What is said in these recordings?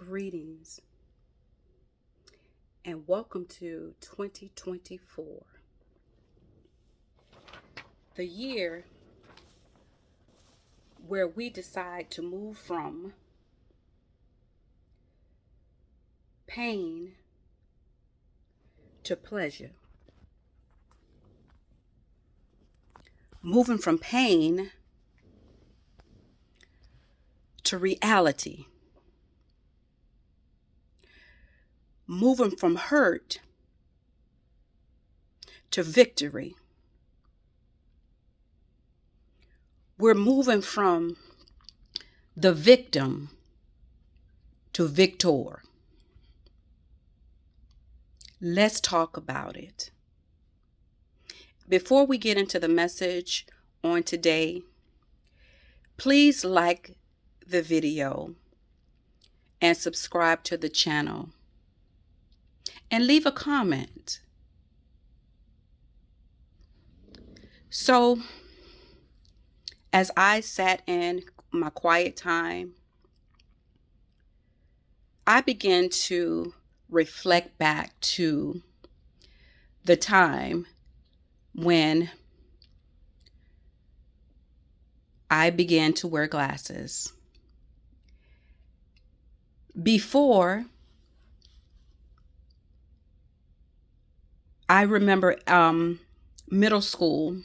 Greetings and welcome to 2024, the year where we decide to move from pain to pleasure, moving from pain to reality, moving from hurt to victory. We're moving from the victim to victor. Let's talk about it. Before we get into the message on today, please like the video and subscribe to the channel and leave a comment. So, as I sat in my quiet time, I began to reflect back to the time when I began to wear glasses. Before, I remember middle school,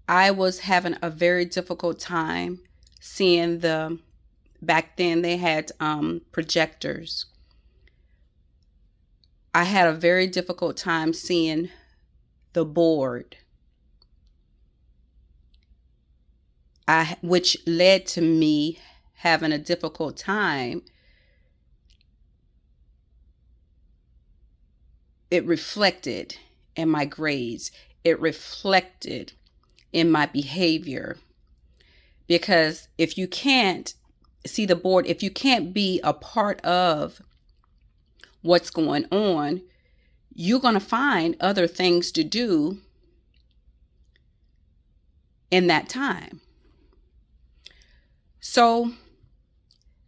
I was having a very difficult time seeing back then they had projectors. I had a very difficult time seeing the board, which led to me having a difficult time. It reflected in my grades. It reflected in my behavior. Because if you can't see the board, if you can't be a part of what's going on, you're going to find other things to do in that time. So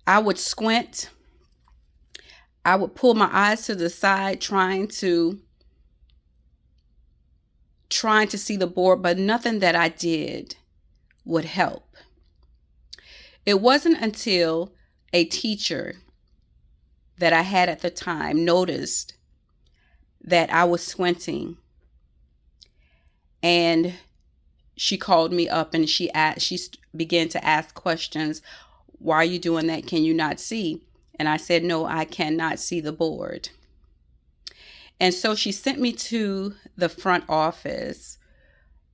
I would squint. I would pull my eyes to the side, trying to see the board, but nothing that I did would help. It wasn't until a teacher that I had at the time noticed that I was squinting, and she called me up and she began to ask questions. Why are you doing that? Can you not see? And I said, no, I cannot see the board. And so she sent me to the front office,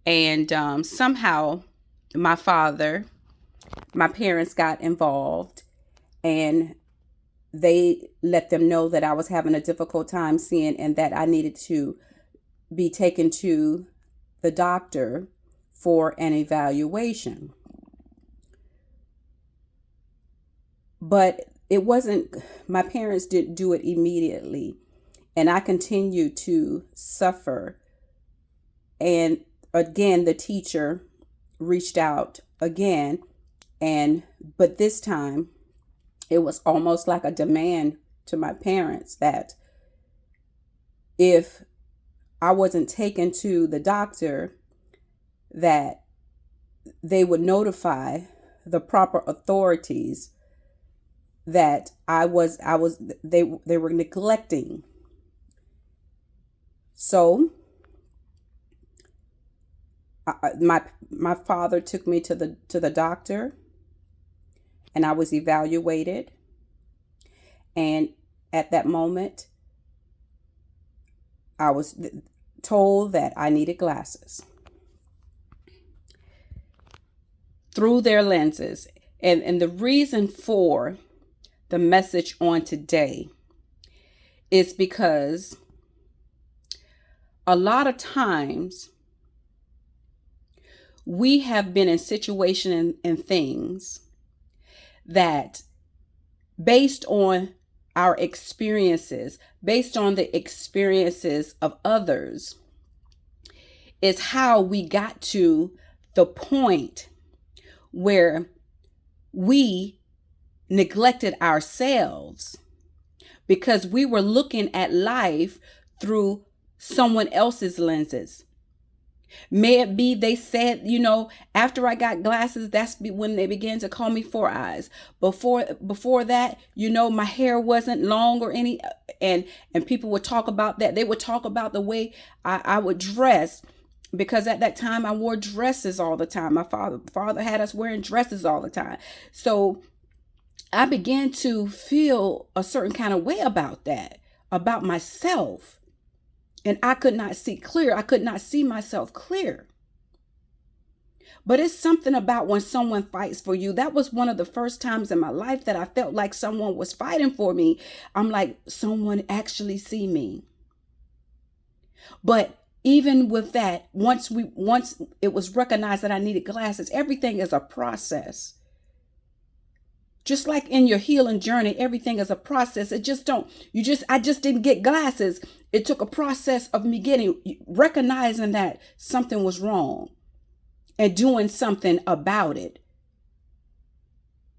and somehow my parents got involved, and they let them know that I was having a difficult time seeing and that I needed to be taken to the doctor for an evaluation. But it wasn't, my parents didn't do it immediately, and I continued to suffer. And again, the teacher reached out again, but this time it was almost like a demand to my parents that if I wasn't taken to the doctor, that they would notify the proper authorities that they were neglecting. So my father took me to the doctor, and I was evaluated. And at that moment, I was told that I needed glasses through their lenses. And the reason for the message on today is because a lot of times we have been in situations and things that, based on our experiences, based on the experiences of others, is how we got to the point where we neglected ourselves because we were looking at life through someone else's lenses. May it be they said, after I got glasses, that's when they began to call me Four Eyes. Before that, my hair wasn't long or any, and people would talk about that. They would talk about the way I would dress, because at that time I wore dresses all the time. My father had us wearing dresses all the time. So I began to feel a certain kind of way about that, about myself. And I could not see clear. I could not see myself clear. But it's something about when someone fights for you. That was one of the first times in my life that I felt like someone was fighting for me. I'm like, someone actually see me. But even with that, once it was recognized that I needed glasses, everything is a process. Just like in your healing journey, everything is a process. I just didn't get glasses. It took a process of me recognizing that something was wrong and doing something about it.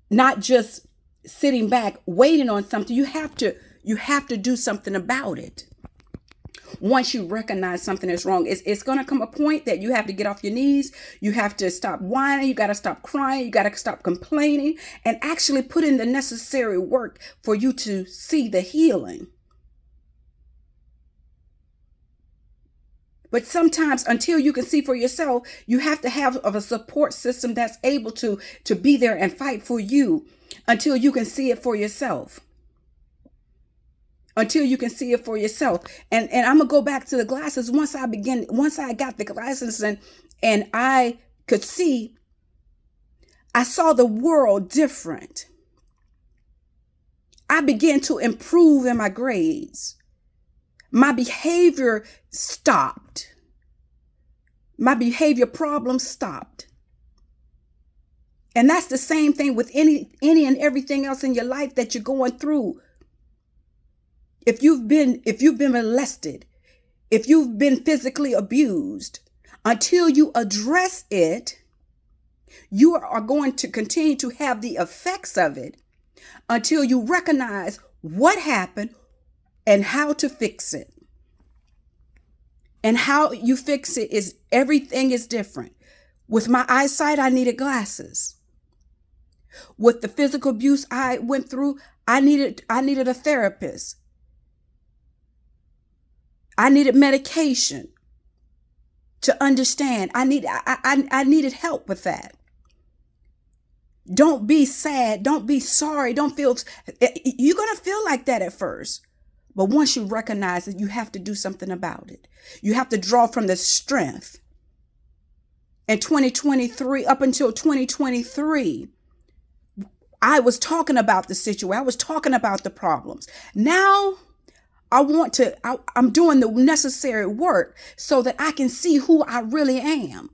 Not just sitting back, waiting on something. You have to do something about it. Once you recognize something is wrong, it's going to come a point that you have to get off your knees. You have to stop whining. You got to stop crying. You got to stop complaining and actually put in the necessary work for you to see the healing. But sometimes, until you can see for yourself, you have to have a support system that's able to be there and fight for you until you can see it for yourself. Until you can see it for yourself. And I'm going to go back to the glasses. Once I got the glasses and I could see, I saw the world different. I began to improve in my grades. My behavior stopped. My behavior problems stopped. And that's the same thing with any and everything else in your life that you're going through. If you've been molested, if you've been physically abused, until you address it, you are going to continue to have the effects of it until you recognize what happened and how to fix it. And how you fix it is everything is different. With my eyesight, I needed glasses. With the physical abuse I went through, I needed a therapist. I needed medication to understand. I needed help with that. Don't be sad. Don't be sorry. Don't feel, you're going to feel like that at first. But once you recognize it, you have to do something about it. You have to draw from the strength. In 2023, up until 2023, I was talking about the situation. I was talking about the problems. Now, I'm doing the necessary work so that I can see who I really am,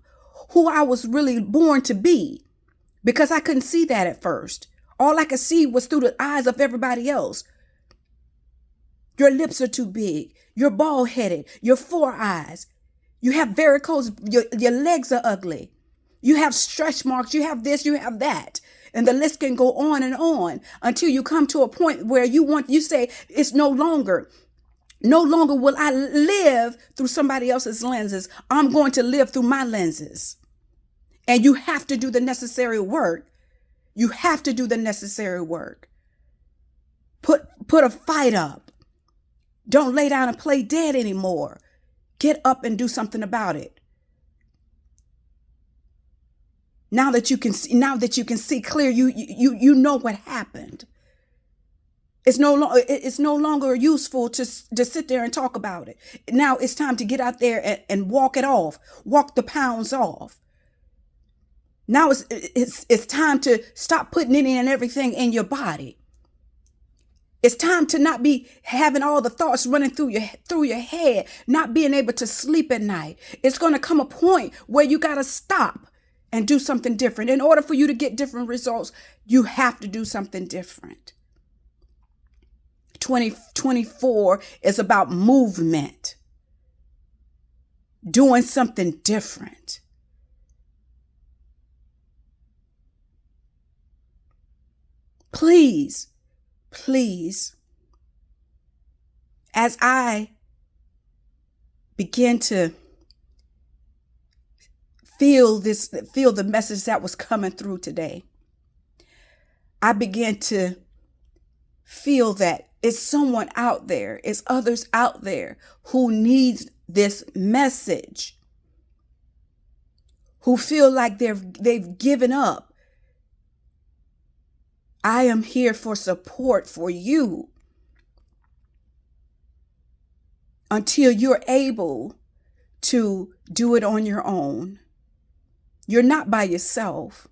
who I was really born to be, because I couldn't see that at first. All I could see was through the eyes of everybody else. Your lips are too big. You're bald-headed. You're four eyes. You have varicose. Your legs are ugly. You have stretch marks. You have this. You have that. And the list can go on and on until you come to a point where you say it's no longer will I live through somebody else's lenses. I'm going to live through my lenses. And you have to do the necessary work. You have to do the necessary work. Put a fight up. Don't lay down and play dead anymore. Get up and do something about it. Now that you can see clear, you know what happened. It's no longer useful to sit there and talk about it. Now it's time to get out there and walk it off, walk the pounds off. Now it's time to stop putting any and everything in your body. It's time to not be having all the thoughts running through your head, not being able to sleep at night. It's going to come a point where you got to stop and do something different. In order for you to get different results, you have to do something different. 2024 is about movement, doing something different. Please, please, as I begin to feel the message that was coming through today, I began to feel that it's someone out there, it's others out there who needs this message, who feel like they've given up. I am here for support for you until you're able to do it on your own. You're not by yourself.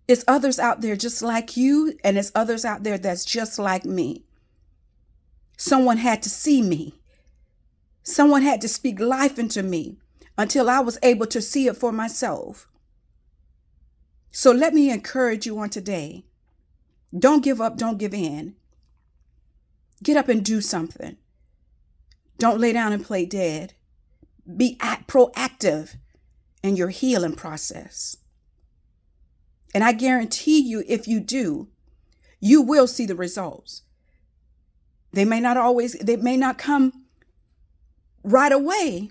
It's others out there just like you, and it's others out there that's just like me. Someone had to see me. Someone had to speak life into me until I was able to see it for myself. So let me encourage you on today. Don't give up. Don't give in. Get up and do something. Don't lay down and play dead. Be proactive in your healing process. And I guarantee you, if you do, you will see the results. They may not come right away,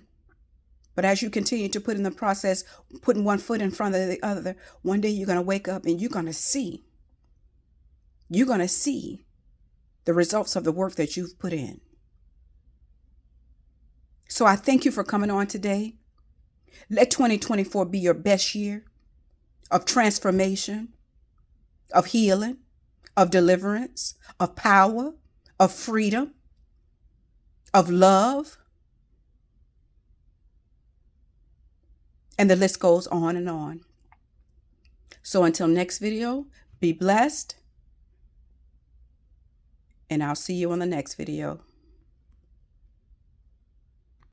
but as you continue to put in the process, putting one foot in front of the other, one day you're going to wake up and you're going to see the results of the work that you've put in. So I thank you for coming on today. Let 2024 be your best year of transformation, of healing, of deliverance, of power, of freedom, of love. And the list goes on and on. So until next video, be blessed. And I'll see you on the next video.